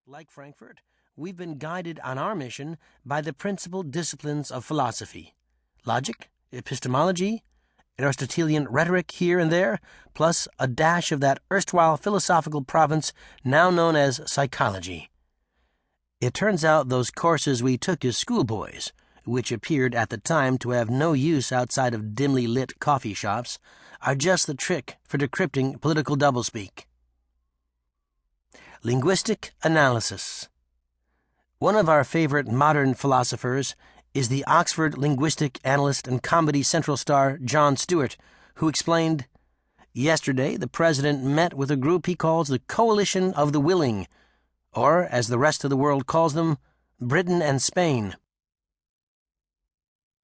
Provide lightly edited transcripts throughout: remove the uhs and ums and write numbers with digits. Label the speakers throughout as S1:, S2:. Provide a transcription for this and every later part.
S1: Like Frankfurt, we've been guided on our mission by the principal disciplines of philosophy: logic, epistemology, Aristotelian rhetoric here and there, plus a dash of that erstwhile philosophical province now known as psychology. It turns out those courses we took as schoolboys, which appeared at the time to have no use outside of dimly lit coffee shops, are just the trick for decrypting political doublespeak. Linguistic analysis. One of our favorite modern philosophers is the Oxford linguistic analyst and Comedy Central star Jon Stewart, who explained, "Yesterday the president met with a group he calls the Coalition of the Willing, or, as the rest of the world calls them, Britain and Spain."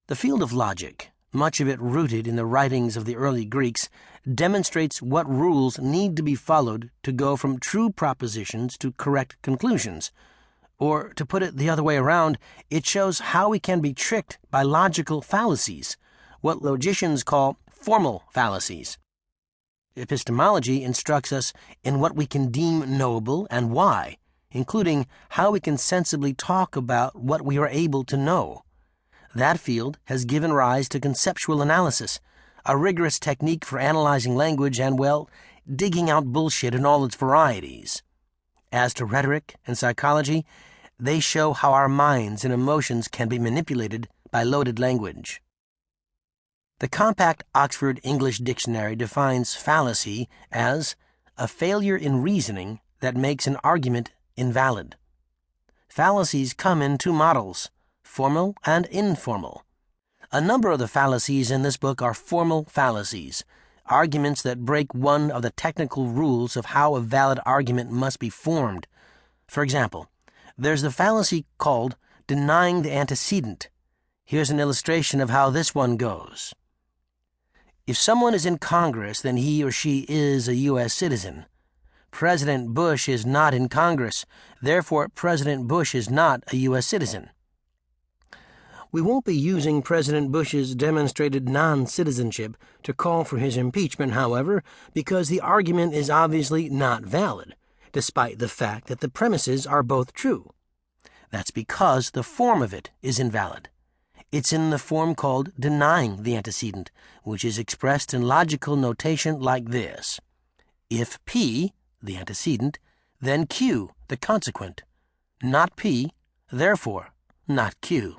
S1: The field of logic, much of it rooted in the writings of the early Greeks, demonstrates what rules need to be followed to go from true propositions to correct conclusions. Or, to put it the other way around, it shows how we can be tricked by logical fallacies, what logicians call formal fallacies. Epistemology instructs us in what we can deem knowable and why, including how we can sensibly talk about what we are able to know. That field has given rise to conceptual analysis, a rigorous technique for analyzing language and, well, digging out bullshit in all its varieties. As to rhetoric and psychology, they show how our minds and emotions can be manipulated by loaded language. The compact Oxford English Dictionary defines fallacy as a failure in reasoning that makes an argument invalid. Fallacies come in two models: formal and informal. A number of the fallacies in this book are formal fallacies, arguments that break one of the technical rules of how a valid argument must be formed. For example, there's the fallacy called denying the antecedent. Here's an illustration of how this one goes. If someone is in Congress, then he or she is a U.S. citizen. President Bush is not in Congress, therefore President Bush is not a U.S. citizen. We won't be using President Bush's demonstrated non-citizenship to call for his impeachment, however, because the argument is obviously not valid, despite the fact that the premises are both true. That's because the form of it is invalid. It's in the form called denying the antecedent, which is expressed in logical notation like this: if P, the antecedent, then Q, the consequent. Not P, therefore not Q.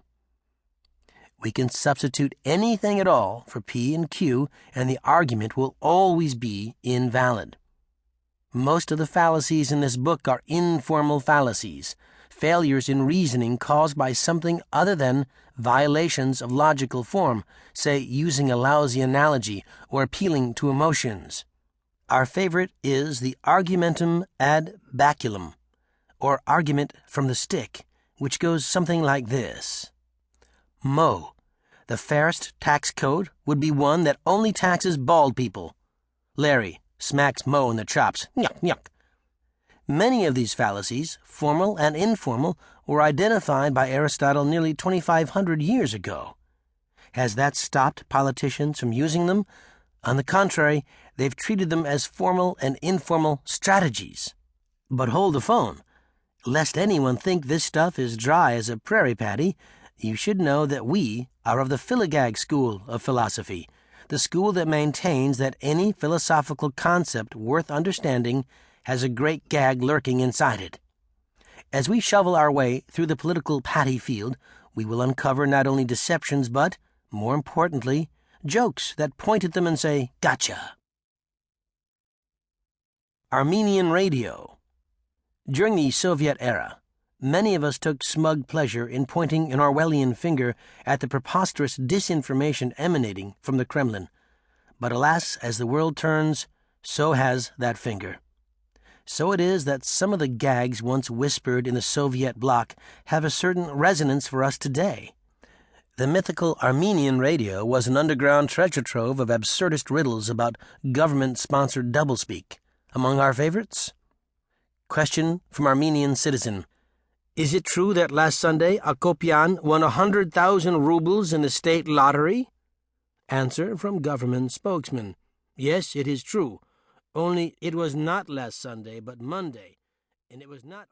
S1: We can substitute anything at all for P and Q, and the argument will always be invalid. Most of the fallacies in this book are informal fallacies, failures in reasoning caused by something other than violations of logical form, say using a lousy analogy or appealing to emotions. Our favorite is the argumentum ad baculum, or argument from the stick, which goes something like this. Mo, the fairest tax code would be one that only taxes bald people. Larry smacks Mo in the chops. Yuck, yuck. Many of these fallacies, formal and informal, were identified by Aristotle nearly 2,500 years ago. Has that stopped politicians from using them? On the contrary, they've treated them as formal and informal strategies. But hold the phone. Lest anyone think this stuff is dry as a prairie patty, you should know that we are of the philogag school of philosophy, the school that maintains that any philosophical concept worth understanding has a great gag lurking inside it. As we shovel our way through the political patty field, we will uncover not only deceptions but, more importantly, jokes that point at them and say, "Gotcha." Armenian radio. During the Soviet era, many of us took smug pleasure in pointing an Orwellian finger at the preposterous disinformation emanating from the Kremlin. But alas, as the world turns, so has that finger. So it is that some of the gags once whispered in the Soviet bloc have a certain resonance for us today. The mythical Armenian radio was an underground treasure trove of absurdist riddles about government-sponsored doublespeak. Among our favorites? Question from Armenian citizen. Is it true that last Sunday Akopian won 100,000 rubles in the state lottery? Answer from government spokesman. Yes, it is true. Only it was not last Sunday, but Monday, and it was not